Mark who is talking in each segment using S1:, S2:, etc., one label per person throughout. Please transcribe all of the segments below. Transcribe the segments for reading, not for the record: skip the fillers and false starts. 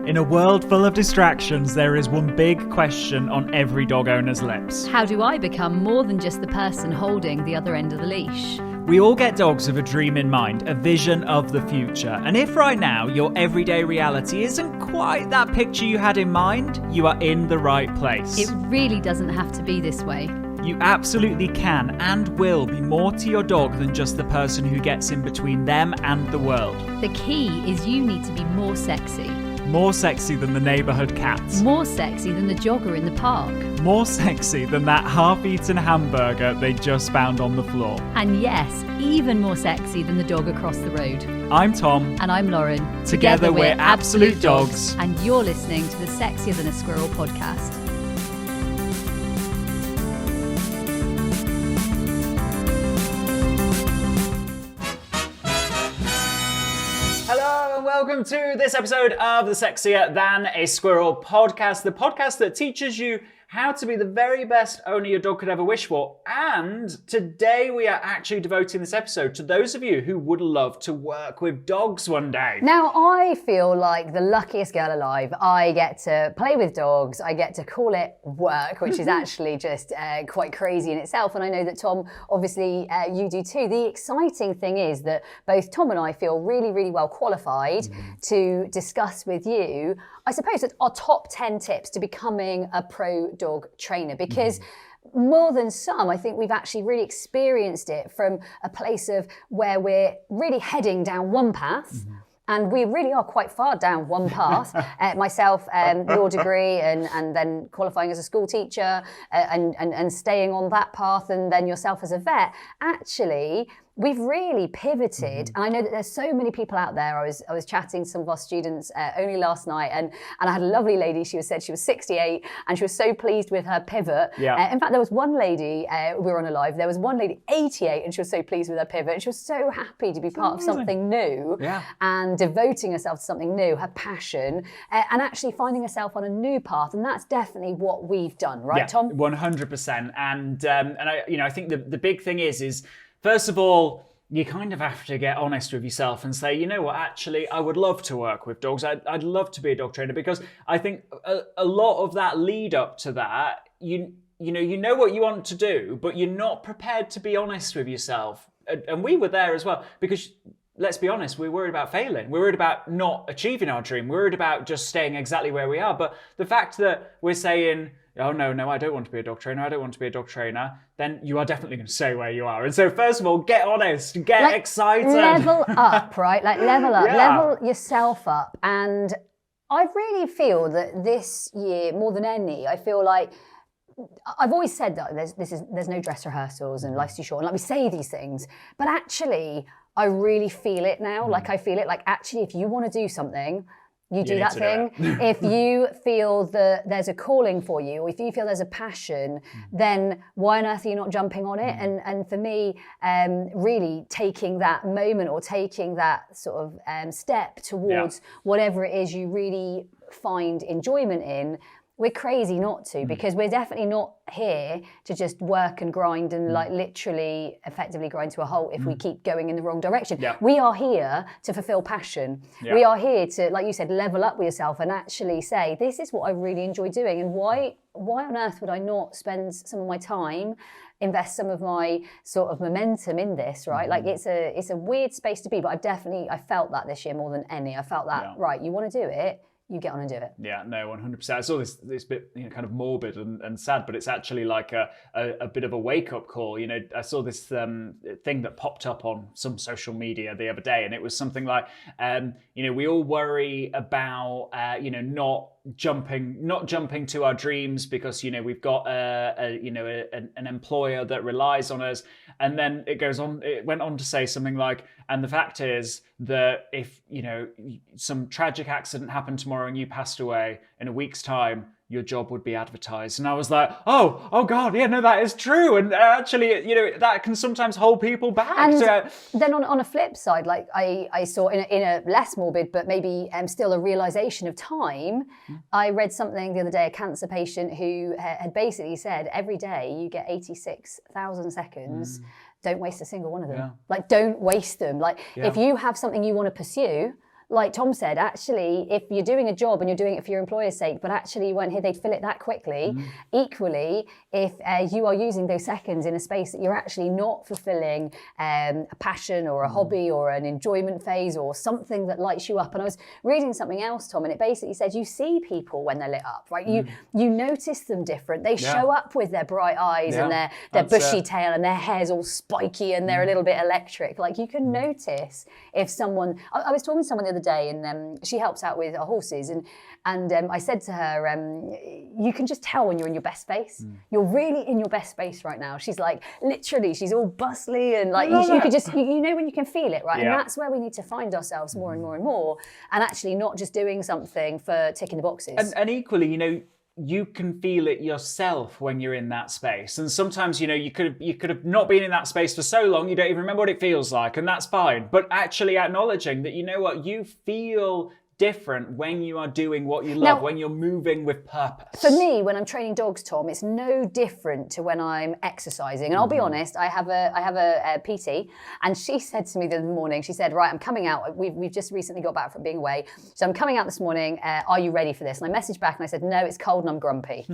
S1: In a world full of distractions, there is one big question on every dog owner's lips.
S2: How do I become more than just the person holding the other end of the leash?
S1: We all get dogs with a dream in mind, a vision of the future. And if right now your everyday reality isn't quite that picture you had in mind, you are in the right place.
S2: It really doesn't have to be this way.
S1: You absolutely can and will be more to your dog than just the person who gets in between them and the world.
S2: The key is you need to be more sexy.
S1: More sexy than the neighbourhood cat.
S2: More sexy than the jogger in the park.
S1: More sexy than that half-eaten hamburger they just found on the floor.
S2: And yes, even more sexy than the dog across the road.
S1: I'm Tom.
S2: And I'm Lauren.
S1: Together we're Absolute Dogs.
S2: And you're listening to the Sexier Than a Squirrel podcast.
S1: Welcome to this episode of the Sexier Than a Squirrel podcast, the podcast that teaches you how to be the very best owner your dog could ever wish for. And today we are actually devoting this episode to those of you who would love to work with dogs one day.
S3: Now, I feel like the luckiest girl alive. I get to play with dogs. I get to call it work, which is actually just quite crazy in itself. And I know that Tom, obviously you do too. The exciting thing is that both Tom and I feel really, really well qualified to discuss with you, I suppose, that our top 10 tips to becoming a pro dog trainer, because more than some, I think we've actually really experienced it from a place of where we're really heading down one path. And we really are quite far down one path. Myself, your degree, and then qualifying as a school teacher, and staying on that path, and then yourself as a vet. Actually, we've really pivoted. And I know that there's so many people out there. I was chatting to some of our students only last night, and I had a lovely lady. She said she was 68, and she was so pleased with her pivot.
S1: Yeah.
S3: In fact, there was one lady, we were on a live, there was one lady, 88, and she was so pleased with her pivot. And she was so happy to be part of something new, and devoting herself to something new, her passion, and actually finding herself on a new path. And that's definitely what we've done, right, Tom?
S1: 100%. And I think the big thing is first of all, you kind of have to get honest with yourself and say, you know what, actually, I would love to work with dogs. I'd love to be a dog trainer, because I think a lot of that lead up to that, you know what you want to do, but you're not prepared to be honest with yourself. And we were there as well, because let's be honest, we're worried about failing. We're worried about not achieving our dream. We're worried about just staying exactly where we are. But the fact that we're saying, oh, no, I don't want to be a dog trainer, I don't want to be a dog trainer, then you are definitely going to stay where you are. And so first of all, get honest, get excited.
S3: Level up, right? Like level up,
S1: Yeah.
S3: level yourself up. And I really feel that this year, more than any, I feel like I've always said that there's no dress rehearsals and life's too short. And like we say these things, but actually, I really feel it now. Like I feel it, like actually, if you want to do something, you do that thing. If you feel that there's a calling for you, or if you feel there's a passion, then why on earth are you not jumping on it? And for me, really taking that moment or taking that sort of step towards whatever it is you really find enjoyment in, we're crazy not to, because we're definitely not here to just work and grind and like literally effectively grind to a halt if we keep going in the wrong direction.
S1: Yeah.
S3: We are here to fulfill passion.
S1: Yeah.
S3: We are here to, like you said, level up with yourself and actually say, this is what I really enjoy doing, and why on earth would I not spend some of my time, invest some of my sort of momentum in this, right? Like it's a weird space to be, but I felt that this year more than any. I felt that, right, you want to do it, you get on and do it.
S1: Yeah, no, 100%. I saw this bit, kind of morbid and sad, but it's actually like a bit of a wake-up call. I saw this thing that popped up on some social media the other day, and it was something like, we all worry about, not jumping to our dreams because, we've got an employer that relies on us. And then it went on to say something like, and the fact is that if, some tragic accident happened tomorrow and you passed away, in a week's time, your job would be advertised. And I was like, oh God, yeah, no, that is true. And actually, that can sometimes hold people back.
S3: And then on a flip side, like I saw in a less morbid, but maybe still a realization of time, I read something the other day, a cancer patient who had basically said, every day you get 86,000 seconds. Don't waste a single one of them. Yeah. Like, don't waste them. Like, if you have something you want to pursue, like Tom said, actually, if you're doing a job and you're doing it for your employer's sake, but actually you weren't here, they'd fill it that quickly. Equally, if you are using those seconds in a space that you're actually not fulfilling a passion or a hobby or an enjoyment phase or something that lights you up. And I was reading something else, Tom, and it basically said you see people when they're lit up, right? You notice them different. They show up with their bright eyes and their bushy tail and their hair's all spiky and they're a little bit electric. Like you can notice if someone, I was talking to someone the other day and she helps out with our horses and I said to her, you can just tell when you're in your best space. You're really in your best space right now. She's like, literally, she's all bustly and like you could just, you know when you can feel it, right? And that's where we need to find ourselves more and more and more, and actually not just doing something for ticking the boxes.
S1: And equally, you know, you can feel it yourself when you're in that space. And sometimes, you know, you could have not been in that space for so long, you don't even remember what it feels like, and that's fine. But actually acknowledging that, you know what, you feel different when you are doing what you love, when you're moving with purpose.
S3: For me, when I'm training dogs, Tom, it's no different to when I'm exercising. And I'll be honest, I have a PT, and she said to me the other morning, she said, right, I'm coming out. We've just recently got back from being away. So I'm coming out this morning. Are you ready for this? And I messaged back and I said, no, it's cold and I'm grumpy.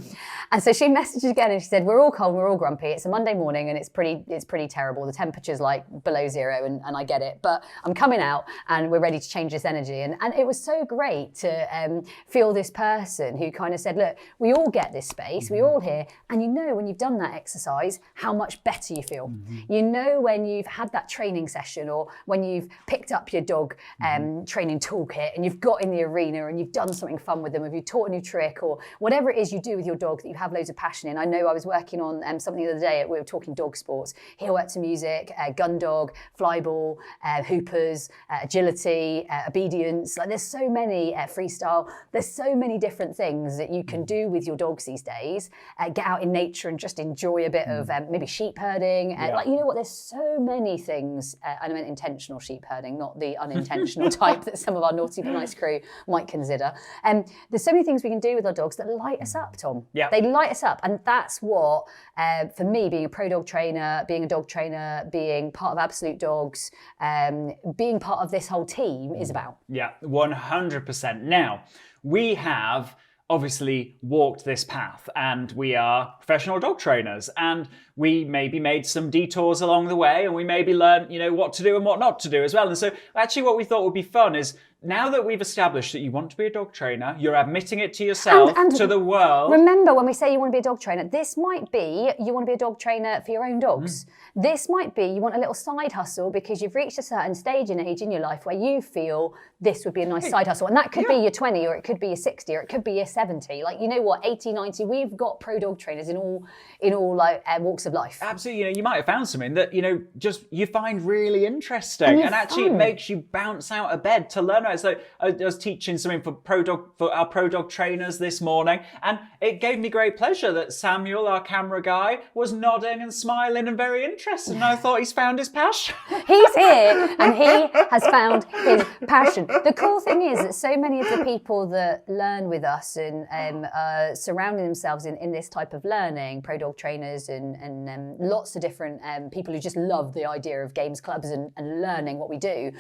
S3: And so she messaged again and she said, we're all cold, we're all grumpy. It's a Monday morning and it's pretty terrible. The temperature's like below zero and I get it. But I'm coming out and we're ready to change this energy. And it was so great to feel this person who kind of said, look, we all get this space, we're all here, and you know when you've done that exercise how much better you feel. You know when you've had that training session or when you've picked up your dog training toolkit and you've got in the arena and you've done something fun with them, if you've taught a new trick or whatever it is you do with your dog that you have loads of passion in. I know I was working on something the other day, we were talking dog sports, heel work to music, gun dog, flyball, hoopers, agility, obedience. Like there's so many freestyle. There's so many different things that you can do with your dogs these days. Get out in nature and just enjoy a bit of maybe sheep herding. Like, you know what, there's so many things. I meant intentional sheep herding, not the unintentional type that some of our naughty but nice crew might consider. There's so many things we can do with our dogs that light us up, Tom. Yeah. They light us up. And that's what, for me, being a pro dog trainer, being a dog trainer, being part of Absolute Dogs, being part of this whole team is about.
S1: Yeah, 100%. Now, we have obviously walked this path and we are professional dog trainers and we maybe made some detours along the way and we maybe learned, you know, what to do and what not to do as well. And so actually what we thought would be fun is now that we've established that you want to be a dog trainer, you're admitting it to yourself, and to the world.
S3: Remember when we say you want to be a dog trainer, this might be you want to be a dog trainer for your own dogs. This might be you want a little side hustle because you've reached a certain stage in age in your life where you feel this would be a nice side hustle. And that could be your 20 or it could be your 60 or it could be your 70. Like, you know what, 80, 90, we've got pro dog trainers in all like walks of life.
S1: Absolutely. You know, you might have found something that, you know, just you find really interesting and actually it makes you bounce out of bed to learn about it. So I was teaching something for our pro dog trainers this morning, and it gave me great pleasure that Samuel, our camera guy, was nodding and smiling and very interested. And I thought he's found his passion.
S3: He's here and he has found his passion. The cool thing is that so many of the people that learn with us and surrounding themselves in this type of learning, pro dog trainers and lots of different people who just love the idea of games clubs and learning what we do.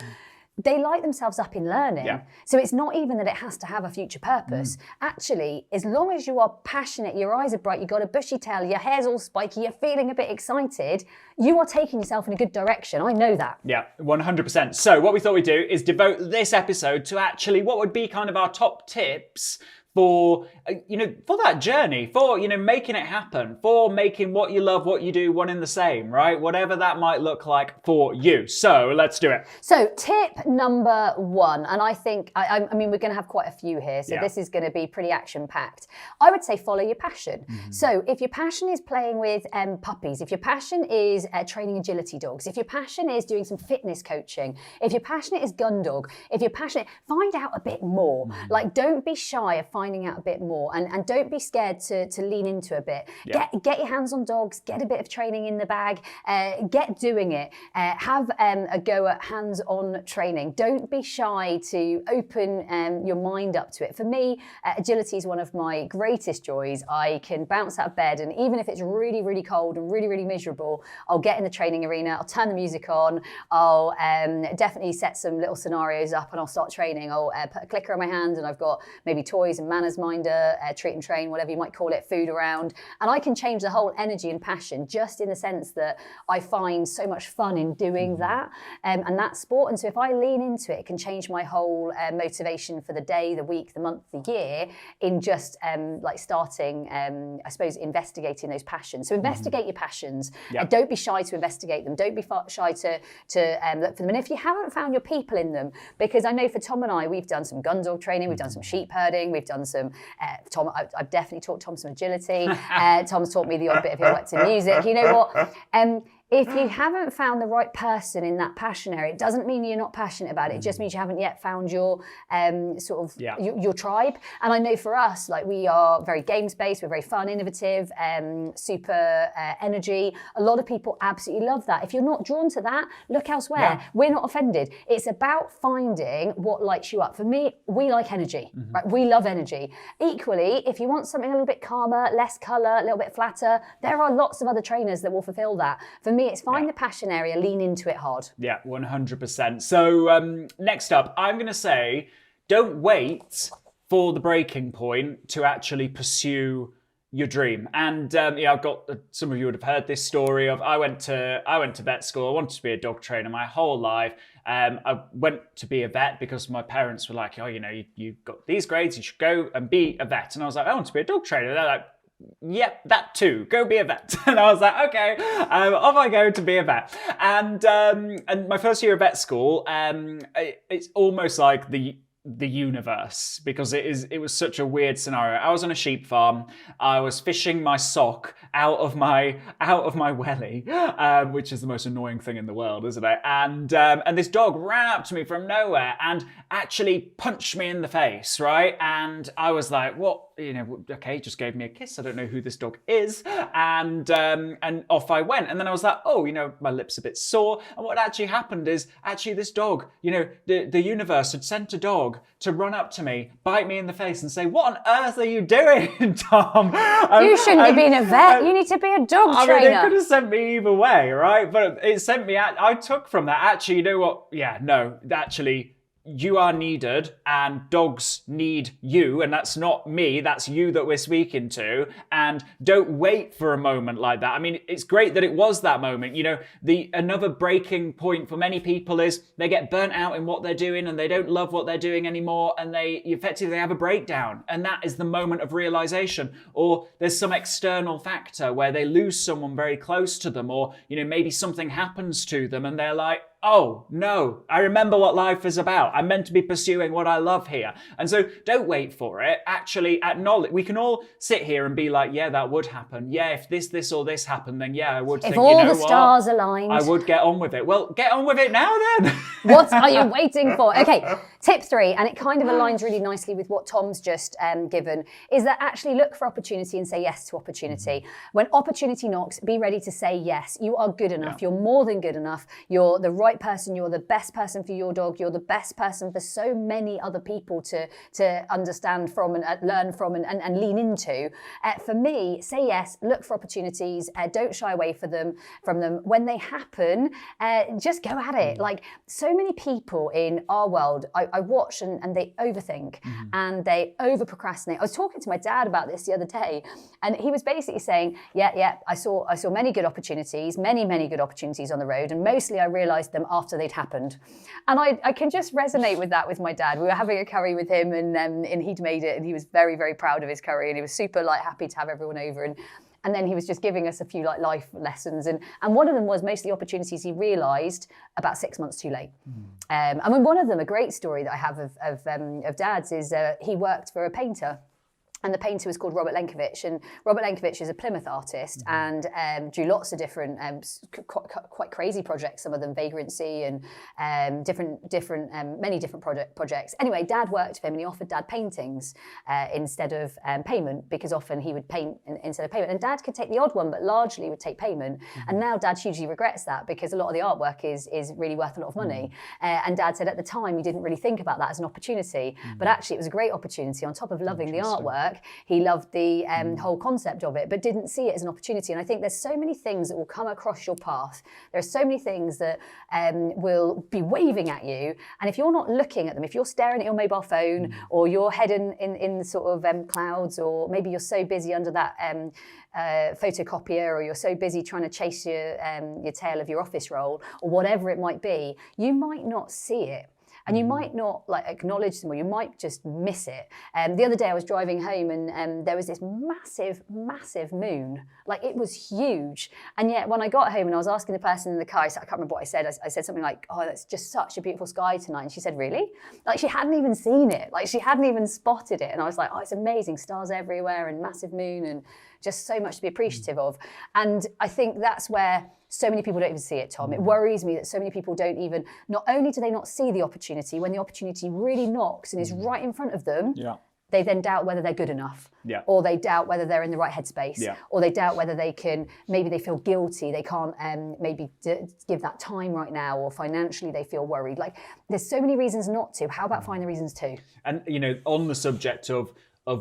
S3: They light themselves up in learning. Yeah. So it's not even that it has to have a future purpose. Actually, as long as you are passionate, your eyes are bright, you've got a bushy tail, your hair's all spiky, you're feeling a bit excited, you are taking yourself in a good direction. I know that. Yeah,
S1: 100%. So what we thought we'd do is devote this episode to actually what would be kind of our top tips for, you know, for that journey, for, you know, making it happen, for making what you love, what you do, one in the same, right? Whatever that might look like for you. So let's do it.
S3: So tip number one, and I think, I mean, we're going to have quite a few here, so this is going to be pretty action-packed. I would say follow your passion. So if your passion is playing with puppies, if your passion is training agility dogs, if your passion is doing some fitness coaching, if your passion is gun dog, if you're passionate, find out a bit more. Like, don't be shy of finding finding out a bit more. And don't be scared to lean into a bit.
S1: Yeah.
S3: Get your hands on dogs, get a bit of training in the bag, get doing it. Have a go at hands-on training. Don't be shy to open your mind up to it. For me, agility is one of my greatest joys. I can bounce out of bed, and even if it's really, really cold and really, really miserable, I'll get in the training arena, I'll turn the music on, I'll definitely set some little scenarios up, and I'll start training. I'll put a clicker in my hand, and I've got maybe toys and manners minder, treat and train, whatever you might call it, food around. And I can change the whole energy and passion just in the sense that I find so much fun in doing that and that sport. And so if I lean into it, it can change my whole motivation for the day, the week, the month, the year, in just like starting, I suppose, investigating those passions. So investigate your passions. Don't be shy to investigate them. Don't be shy to look for them. And if you haven't found your people in them, because I know for Tom and I, we've done some gun dog training, we've done some sheep herding, we've done some, I've definitely taught Tom some agility. Tom's taught me the odd bit of electric music. You know what? If you haven't found the right person in that passion area, it doesn't mean you're not passionate about it. It just means you haven't yet found your your tribe. And I know for us, like, we are very games-based, we're very fun, innovative, super energy. A lot of people absolutely love that. If you're not drawn to that, look elsewhere. We're not offended. It's about finding what lights you up. For me, we like energy, right? We love energy. Equally, if you want something a little bit calmer, less colour, a little bit flatter, there are lots of other trainers that will fulfill that. For me, it's find the passion area, lean into it hard. Yeah,
S1: 100%. So next up, I'm going to say, don't wait for the breaking point to actually pursue your dream. And I've got some of you would have heard this story of I went to vet school. I wanted to be a dog trainer my whole life. I went to be a vet because my parents were like, oh, you've got these grades, you should go and be a vet. And I was like, I want to be a dog trainer. They're like, yep, that too. Go be a vet. And I was like, okay, off I go to be a vet. And my first year of vet school, it's almost like the universe, because it was such a weird scenario. I was on a sheep farm. I was fishing my sock out of my welly, which is the most annoying thing in the world, isn't it? And this dog ran up to me from nowhere and actually punched me in the face, right? And I was like, what? Okay, just gave me a kiss. I don't know who this dog is. And off I went. And then I was like, oh, my lip's a bit sore. And what actually happened is this dog, the universe had sent a dog to run up to me, bite me in the face and say, what on earth are you doing, Tom?
S3: You shouldn't have been a vet. You need to be a dog trainer.
S1: It could have sent me either way, right? But it sent me, I took from that, actually, you know what? Yeah, no, actually, you are needed and dogs need you, and that's not me, that's you that we're speaking to. And don't wait for a moment like that. I mean, it's great that it was that moment. Another breaking point for many people is they get burnt out in what they're doing and they don't love what they're doing anymore, and they effectively have a breakdown, and that is the moment of realization. Or there's some external factor where they lose someone very close to them, or maybe something happens to them and they're like, oh, no, I remember what life is about. I'm meant to be pursuing what I love here. And so don't wait for it. Actually acknowledge. We can all sit here and be like, yeah, that would happen. Yeah, if this or this happened, then yeah, I would think,
S3: if all the stars aligned,
S1: I would get on with it. Well, get on with it now then.
S3: What are you waiting for? Okay, tip 3, and it kind of aligns really nicely with what Tom's just given, is that actually look for opportunity and say yes to opportunity. When opportunity knocks, be ready to say yes. You are good enough. You're more than good enough. You're the right person. You're the best person for your dog. You're the best person for so many other people to understand from and learn from and lean into. For me, say yes, look for opportunities, don't shy away from them. When they happen, just go at it. Like, so many people in our world, I watch and they overthink and they over procrastinate. I was talking to my dad about this the other day, and he was basically saying, yeah, I saw many good opportunities, many good opportunities on the road, and mostly I realized them after they'd happened. And I can just resonate with that with my dad. We were having a curry with him, and he'd made it, and he was very, very proud of his curry, and he was super happy to have everyone over. And then he was just giving us a few life lessons. And one of them was most of the opportunities he realised about 6 months too late. I mean, one of them, a great story that I have of Dad's, is he worked for a painter. And the painter was called Robert Lenkiewicz, and Robert Lenkiewicz is a Plymouth artist and drew lots of different, quite crazy projects. Some of them vagrancy and many different projects. Anyway, Dad worked for him, and he offered Dad paintings instead of payment, because often he would paint instead of payment. And Dad could take the odd one, but largely would take payment. And now Dad hugely regrets that, because a lot of the artwork is really worth a lot of money. And Dad said at the time he didn't really think about that as an opportunity, but actually it was a great opportunity. On top of loving the artwork, he loved the whole concept of it, but didn't see it as an opportunity. And I think there's so many things that will come across your path. There are so many things that will be waving at you. And if you're not looking at them, if you're staring at your mobile phone or your head in sort of clouds, or maybe you're so busy under that photocopier, or you're so busy trying to chase your tail of your office role, or whatever it might be, you might not see it. And you might not acknowledge them, or you might just miss it. The other day I was driving home, and there was this massive, massive moon. Like, it was huge. And yet when I got home and I was asking the person in the car, I can't remember what I said. I said something like, "Oh, that's just such a beautiful sky tonight." And she said, "Really?" Like, she hadn't even seen it. Like, she hadn't even spotted it. And I was like, "Oh, it's amazing. Stars everywhere and massive moon, and just so much to be appreciative of." And I think that's where so many people don't even see it, Tom. It worries me that so many people don't even, not only do they not see the opportunity, when the opportunity really knocks and is right in front of them, they then doubt whether they're good enough, or they doubt whether they're in the right headspace, or they doubt whether they can, maybe they feel guilty, they can't maybe give that time right now, or financially they feel worried. Like, there's so many reasons not to. How about find the reasons to?
S1: And, you know, on the subject of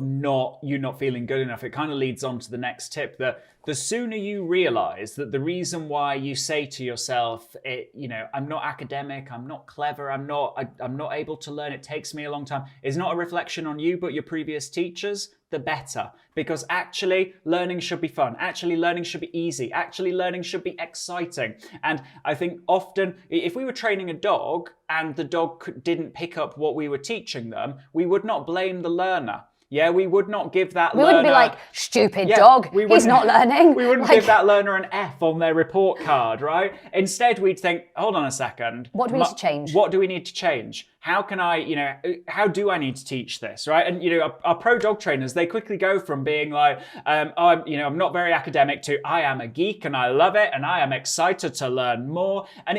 S1: not feeling good enough, it kind of leads on to the next tip, that the sooner you realize that the reason why you say to yourself, I'm not academic, I'm not clever, I'm not able to learn, it takes me a long time, is not a reflection on you but your previous teachers, the better. Because actually learning should be fun, actually learning should be easy, actually learning should be exciting. And I think often, if we were training a dog and the dog didn't pick up what we were teaching them, we would not blame the learner. Yeah, we would not give that learner...
S3: We wouldn't be like, "Stupid dog, he's not learning."
S1: We wouldn't give that learner an F on their report card, right? Instead, we'd think, hold on a second.
S3: What do we need to change?
S1: What do we need to change? How can I, how do I need to teach this, right? And, our pro dog trainers, they quickly go from being like, I'm not very academic, to I am a geek and I love it and I am excited to learn more. And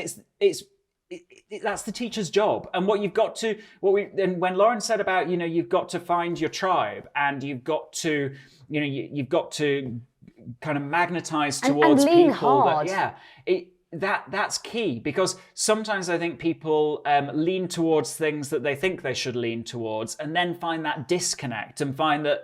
S1: that's the teacher's job. And what you've got to, when Lauren said about, you've got to find your tribe, and you've got to, you've got to kind of magnetize towards
S3: and lean
S1: people
S3: hard.
S1: That's key, because sometimes I think people lean towards things that they think they should lean towards, and then find that disconnect and find that,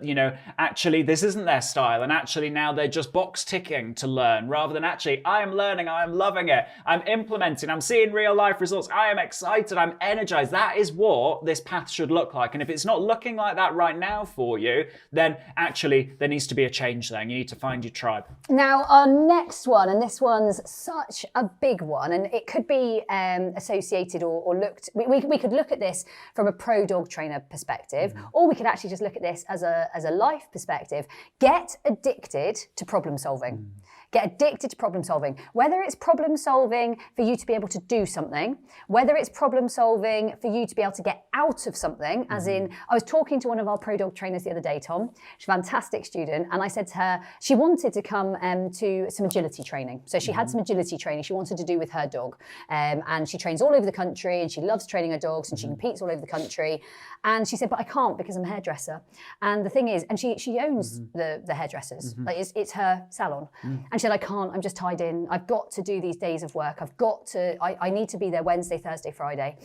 S1: actually this isn't their style, and actually now they're just box ticking to learn, rather than actually, I am learning, I am loving it, I'm implementing, I'm seeing real life results, I am excited, I'm energized. That is what this path should look like. And if it's not looking like that right now for you, then actually there needs to be a change there, and you need to find your tribe.
S3: Now, our next one, and this one's such a big one, and it could be associated or looked, we could look at this from a pro dog trainer perspective, or we could actually just look at this as a life perspective. Get addicted to problem solving. Get addicted to problem solving. Whether it's problem solving for you to be able to do something, whether it's problem solving for you to be able to get out of something, as in, I was talking to one of our pro dog trainers the other day, Tom. She's a fantastic student, and I said to her, she wanted to come to some agility training. So she had some agility training she wanted to do with her dog. And she trains all over the country, and she loves training her dogs, and she competes all over the country. And she said, "But I can't because I'm a hairdresser." And the thing is, and she owns the hairdressers, like it's her salon. And she said, "I can't, I'm just tied in. I've got to do these days of work. I need to be there Wednesday, Thursday, Friday."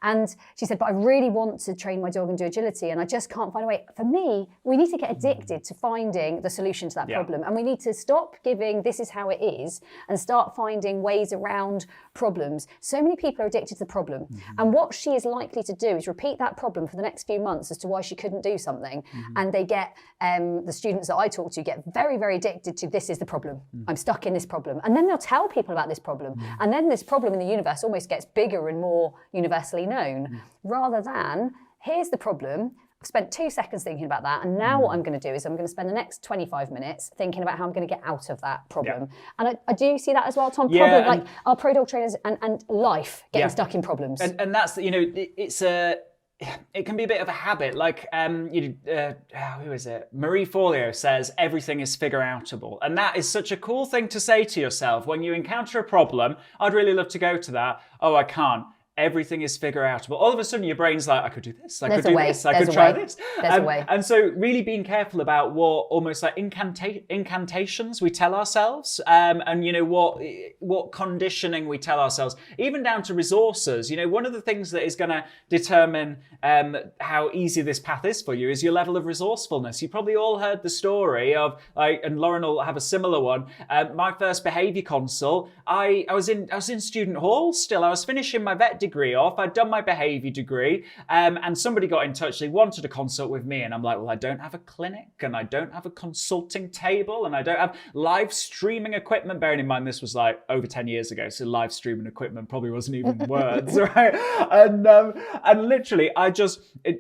S3: And she said, "But I really want to train my dog and do agility, and I just can't find a way." For me, we need to get addicted to finding the solution to that problem. And we need to stop giving "this is how it is" and start finding ways around problems. So many people are addicted to the problem. And what she is likely to do is repeat that problem for the next few months as to why she couldn't do something. And they get, the students that I talk to get very, very addicted to "this is the problem. I'm stuck in this problem." And then they'll tell people about this problem. And then this problem in the universe almost gets bigger and more universally known, rather than, here's the problem, I've spent 2 seconds thinking about that, and now what I'm going to do is I'm going to spend the next 25 minutes thinking about how I'm going to get out of that problem. And I do see that as well, Tom. Problem, like our pro dog trainers and life getting stuck in problems.
S1: And that's, it can be a bit of a habit. Like, who is it? Marie Forleo says everything is figure-outable. And that is such a cool thing to say to yourself. When you encounter a problem, I'd really love to go to that. Oh, I can't. Everything is figure-outable. All of a sudden, your brain's like, I could do this, I could do this, I could try this.
S3: There's a way.
S1: And so really being careful about what almost like incantations we tell ourselves, and you know, what conditioning we tell ourselves, even down to resources. You know, one of the things that is going to determine how easy this path is for you is your level of resourcefulness. You probably all heard the story of, like, and Lauren will have a similar one. My first behaviour consult, I was in student hall still. I was finishing my vet degree off. I'd done my behaviour degree, and somebody got in touch. They wanted a consult with me, and I'm like, well, I don't have a clinic, and I don't have a consulting table, and I don't have live streaming equipment. Bearing in mind, this was like over 10 years ago, so live streaming equipment probably wasn't even words, right? And literally,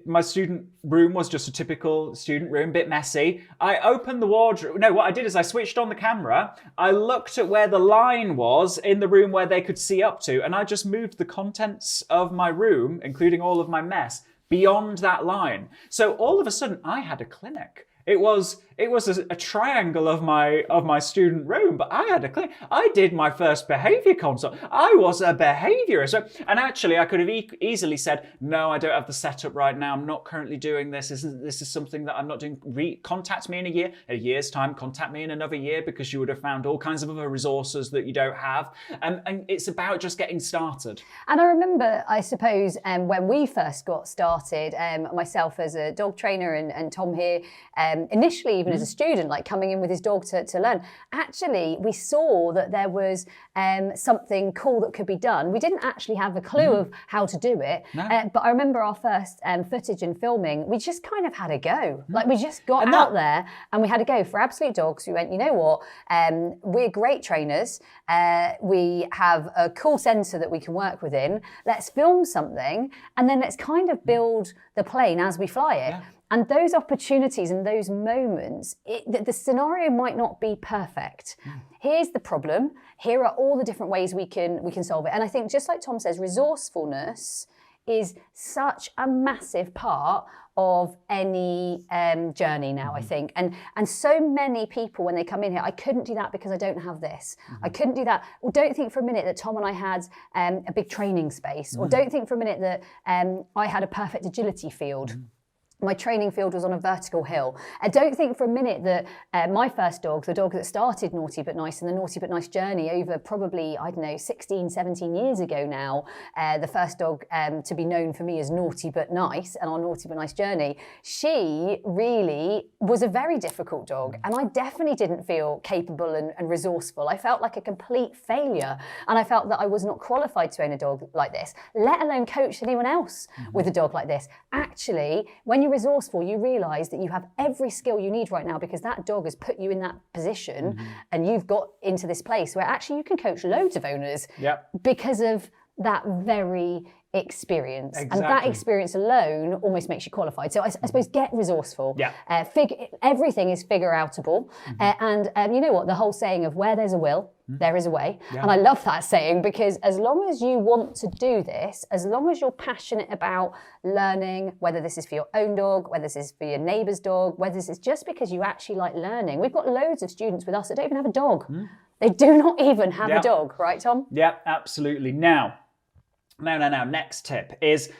S1: my student room was just a typical student room, bit messy. I opened the wardrobe. No, what I did is I switched on the camera. I looked at where the line was in the room where they could see up to, and I just moved the contents of my room, including all of my mess, beyond that line. So all of a sudden, I had a clinic. It was a triangle of my student room, but I had a clinic. I did my first behaviour consult. I was a behaviourist. And actually, I could have easily said, no, I don't have the setup right now. I'm not currently doing this. This is something that I'm not doing. Contact me in a year's time. Contact me in another year, because you would have found all kinds of other resources that you don't have. And it's about just getting started.
S3: And I remember, I suppose, when we first got started, myself as a dog trainer and Tom here, initially even as a student, like coming in with his dog to learn, actually we saw that there was something cool that could be done. We didn't actually have a clue of how to do it, but I remember our first footage and filming, we just kind of had a go. Like, we just got out there and we had a go. For Absolute Dogs, we went, you know what, we're great trainers, we have a cool centre that we can work within, let's film something, and then let's kind of build the plane as we fly it. And those opportunities and those moments, the scenario might not be perfect. Here's the problem. Here are all the different ways we can solve it. And I think, just like Tom says, resourcefulness is such a massive part of any journey now, I think. And so many people, when they come in here, I couldn't do that because I don't have this. I couldn't do that. Or don't think for a minute that Tom and I had a big training space. Or don't think for a minute that I had a perfect agility field. My training field was on a vertical hill. I don't think for a minute that my first dog, the dog that started Naughty But Nice and the Naughty But Nice journey over probably, I don't know, 16, 17 years ago now, the first dog to be known for me as Naughty But Nice and our Naughty But Nice journey, she really was a very difficult dog. And I definitely didn't feel capable and resourceful. I felt like a complete failure. And I felt that I was not qualified to own a dog like this, let alone coach anyone else with a dog like this. Actually, when you're resourceful, you realise that you have every skill you need right now, because that dog has put you in that position and you've got into this place where actually you can coach loads of owners because of that very experience. And that experience alone almost makes you qualified. So I suppose get resourceful. Everything is figure-outable. And you know what? The whole saying of where there's a will, there is a way. And I love that saying, because as long as you want to do this, as long as you're passionate about learning, whether this is for your own dog, whether this is for your neighbour's dog, whether this is just because you actually like learning. We've got loads of students with us that don't even have a dog. They do not even have a dog, right, Tom?
S1: Yeah, absolutely. Now, next tip is,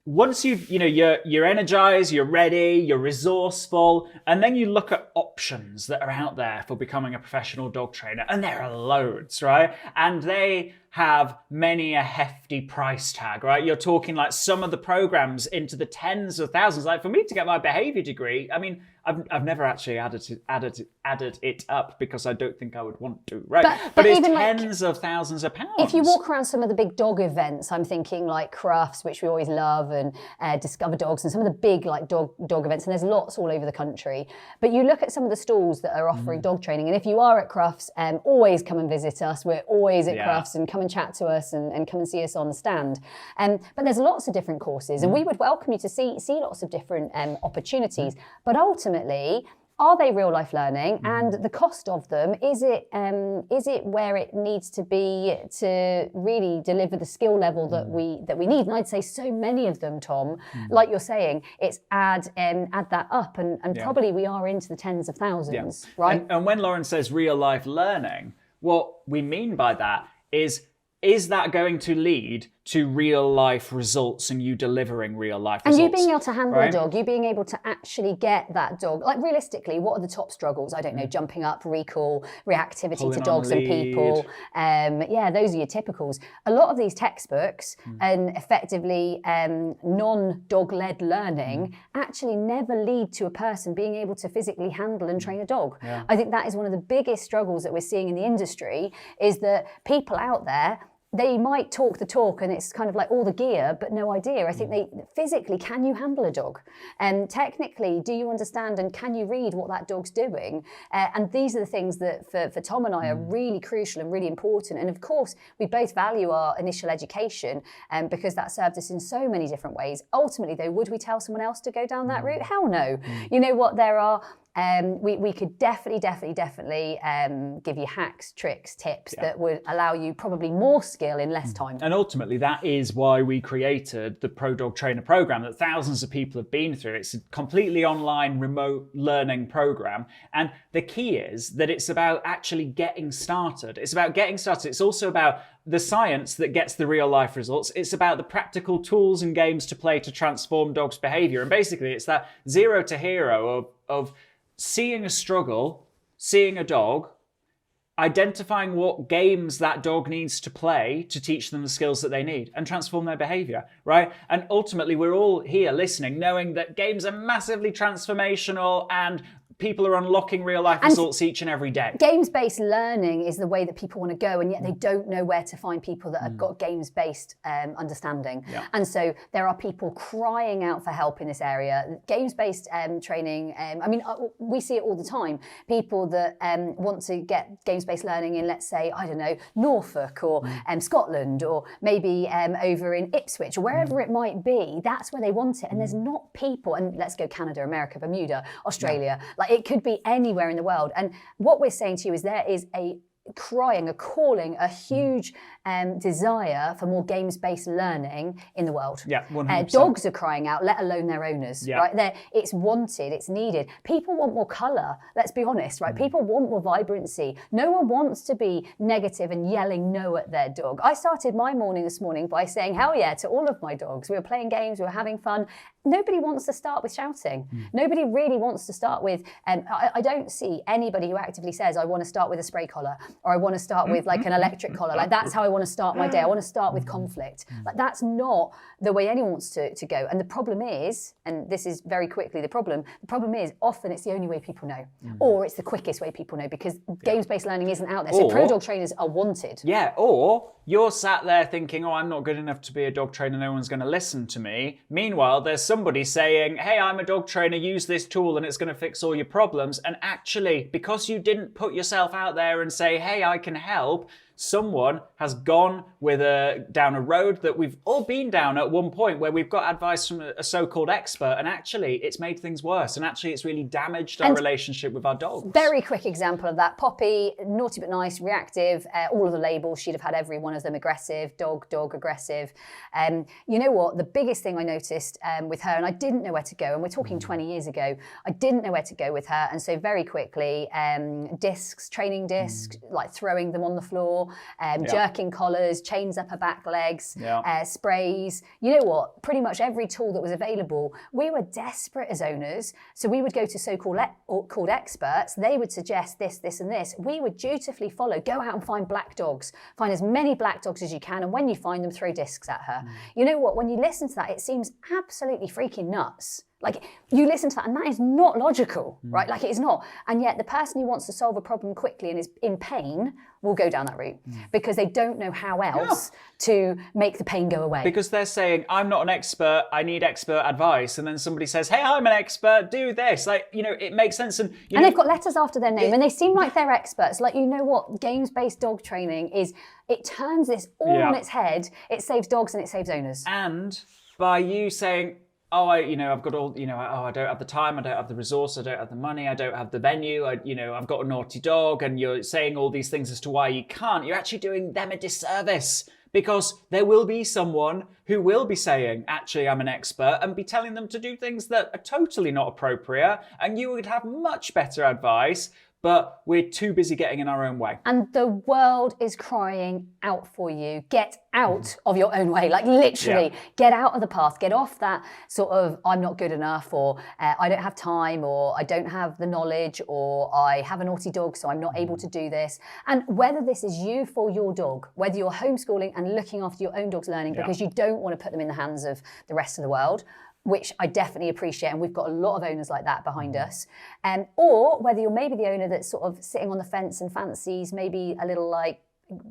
S1: once you're energized, you're ready, you're resourceful, and then you look at options that are out there for becoming a professional dog trainer, and there are loads, right? And they have many a hefty price tag, right? You're talking like some of the programs into the tens of thousands. Like for me to get my behavior degree, I mean, I've never actually added it up because I don't think I would want to, right? But it's tens of thousands of pounds.
S3: If you walk around some of the big dog events, I'm thinking like Crufts, which we always love, and Discover Dogs, and some of the big like dog events, and there's lots all over the country. But you look at some of the stalls that are offering dog training, and if you are at Crufts, always come and visit us. We're always at Crufts, and come and chat to us and come and see us on the stand. But there's lots of different courses, and we would welcome you to see lots of different opportunities. But ultimately, are they real life learning, and the cost of them, is it where it needs to be to really deliver the skill level that we need? And I'd say so many of them, Tom, like you're saying, it's add that up, and probably we are into the tens of thousands, right?
S1: And when Lauren says real life learning, what we mean by that is that going to lead to real life results and you delivering real life results?
S3: And you being able to handle a dog, you being able to actually get that dog. Like realistically, what are the top struggles? I don't know, jumping up, recall, reactivity
S1: Pulling
S3: to dogs and people. Those are your typicals. A lot of these textbooks and effectively non-dog-led learning actually never lead to a person being able to physically handle and train a dog.
S1: Yeah.
S3: I think that is one of the biggest struggles that we're seeing in the industry, is that people out there, they might talk the talk and it's kind of like all the gear, but no idea. I think they physically, can you handle a dog? And technically, do you understand and can you read what that dog's doing? And these are the things that for Tom and I are really crucial and really important. And of course, we both value our initial education because that served us in so many different ways. Ultimately though, would we tell someone else to go down that route? Hell no. You know what, there are, we could definitely give you hacks, tricks, tips that would allow you probably more skill in less time.
S1: And ultimately, that is why we created the Pro Dog Trainer program that thousands of people have been through. It's a completely online, remote learning program. And the key is that it's about actually getting started. It's about getting started. It's also about the science that gets the real life results. It's about the practical tools and games to play to transform dogs' behavior. And basically, it's that zero to hero of seeing a struggle, seeing a dog, identifying what games that dog needs to play to teach them the skills that they need and transform their behavior, right? And ultimately, we're all here listening, knowing that games are massively transformational and people are unlocking real life results each and every day.
S3: Games-based learning is the way that people want to go, and yet they don't know where to find people that have got games-based understanding.
S1: Yeah.
S3: And so there are people crying out for help in this area. Games-based training, we see it all the time. People that want to get games-based learning in, let's say, I don't know, Norfolk or Scotland, or maybe over in Ipswich or wherever it might be. That's where they want it. And there's not people, and let's go Canada, America, Bermuda, Australia, it could be anywhere in the world. And what we're saying to you is there is a crying, a calling, a huge desire for more games-based learning in the world.
S1: Yeah, 100%.
S3: Dogs are crying out, let alone their owners, right? It's wanted, it's needed. People want more colour, let's be honest, right? People want more vibrancy. No one wants to be negative and yelling no at their dog. I started my morning this morning by saying hell yeah to all of my dogs. We were playing games, we were having fun. Nobody wants to start with shouting. Nobody really wants to start with, I don't see anybody who actively says, I want to start with a spray collar, or I want to start with like an electric collar. Like that's how I want to start my day. I want to start with conflict. Like that's not the way anyone wants to go. And the problem is, and this is very quickly the problem is often it's the only way people know, or it's the quickest way people know, because games-based learning isn't out there. So pro dog trainers are wanted.
S1: Yeah, or you're sat there thinking, oh, I'm not good enough to be a dog trainer, no one's going to listen to me. Meanwhile, there's somebody saying, hey, I'm a dog trainer, use this tool and it's going to fix all your problems. And actually, because you didn't put yourself out there and say, hey, I can help, someone has gone down a road that we've all been down at one point, where we've got advice from a so-called expert, and actually it's made things worse, and actually it's really damaged our relationship with our dogs.
S3: Very quick example of that. Poppy, naughty but nice, reactive, all of the labels, she'd have had every one of them: aggressive, dog, aggressive. You know what, the biggest thing I noticed with her, and I didn't know where to go, and we're talking 20 years ago, I didn't know where to go with her, and so very quickly, discs, training discs, like throwing them on the floor, jerking collars, chains up her back legs, sprays. You know what? Pretty much every tool that was available. We were desperate as owners, so we would go to so-called called experts. They would suggest this, this, and this. We would dutifully follow. Go out and find black dogs. Find as many black dogs as you can, and when you find them, throw discs at her. You know what? When you listen to that, it seems absolutely freaking nuts. Like, you listen to that and that is not logical, right? Like, it is not. And yet the person who wants to solve a problem quickly and is in pain will go down that route because they don't know how else to make the pain go away.
S1: Because they're saying, I'm not an expert, I need expert advice. And then somebody says, hey, I'm an expert, do this. Like, you know, it makes sense. And
S3: they've got letters after their name and they seem like they're experts. Like, you know what? Games-based dog training it turns this all on its head. It saves dogs and it saves owners.
S1: And by you saying, I've got all, I don't have the time, I don't have the resource, I don't have the money, I don't have the venue, I've got a naughty dog, and you're saying all these things as to why you can't, you're actually doing them a disservice. Because there will be someone who will be saying, actually, I'm an expert, and be telling them to do things that are totally not appropriate, and you would have much better advice, but we're too busy getting in our own way.
S3: And the world is crying out for you. Get out of your own way, like literally get out of the path, get off that sort of I'm not good enough, or I don't have time, or I don't have the knowledge, or I have a naughty dog so I'm not able to do this. And whether this is you for your dog, whether you're homeschooling and looking after your own dog's learning because you don't want to put them in the hands of the rest of the world, which I definitely appreciate, and we've got a lot of owners like that behind us. Or whether you're maybe the owner that's sort of sitting on the fence and fancies maybe a little like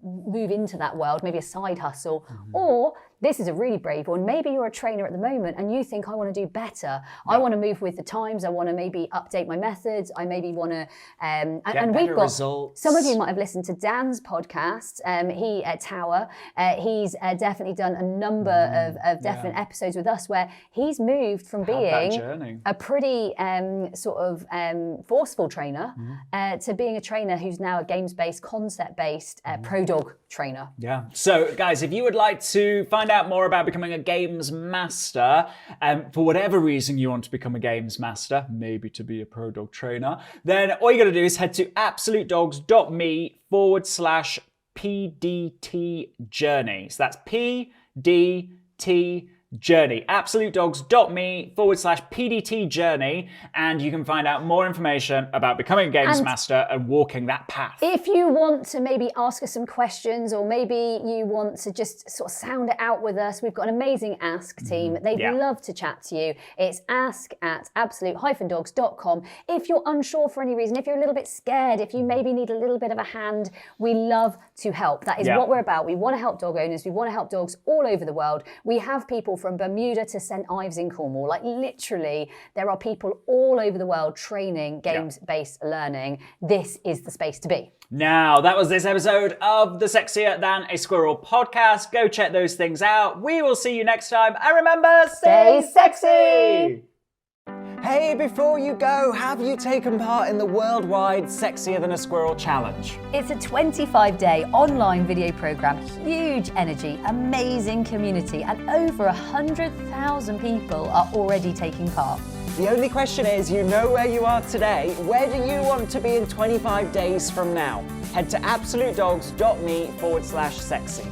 S3: move into that world, maybe a side hustle, or this is a really brave one. Maybe you're a trainer at the moment and you think, I want to do better. I want to move with the times. I want to maybe update my methods. I maybe want to, and we've got
S1: results.
S3: Some of you might have listened to Dan's podcast. He at Tower, he's definitely done a number of definite episodes with us where he's moved from being a pretty sort of forceful trainer to being a trainer who's now a games-based, concept-based pro dog trainer.
S1: Yeah. So guys, if you would like to find out more about becoming a games master, for whatever reason you want to become a games master, maybe to be a pro dog trainer, then all you got to do is head to absolutedogs.me/PDT journey. So that's PDT journey. absolutedogs.me/PDT journey, and you can find out more information about becoming a games master and walking that path.
S3: If you want to maybe ask us some questions, or maybe you want to just sort of sound it out with us, we've got an amazing Ask team. They'd love to chat to you. It's ask@absolute-dogs.com. If you're unsure for any reason, if you're a little bit scared, if you maybe need a little bit of a hand, we love to help. That is what we're about. We want to help dog owners. We want to help dogs all over the world. We have people from Bermuda to St. Ives in Cornwall. Like literally, there are people all over the world training games-based learning. This is the space to be.
S1: Now, that was this episode of the Sexier Than a Squirrel podcast. Go check those things out. We will see you next time. And remember, stay sexy! Hey, before you go, have you taken part in the worldwide Sexier Than a Squirrel challenge?
S2: It's a 25-day online video program, huge energy, amazing community, and over 100,000 people are already taking part.
S1: The only question is, you know where you are today. Where do you want to be in 25 days from now? Head to absolutedogs.me/sexy.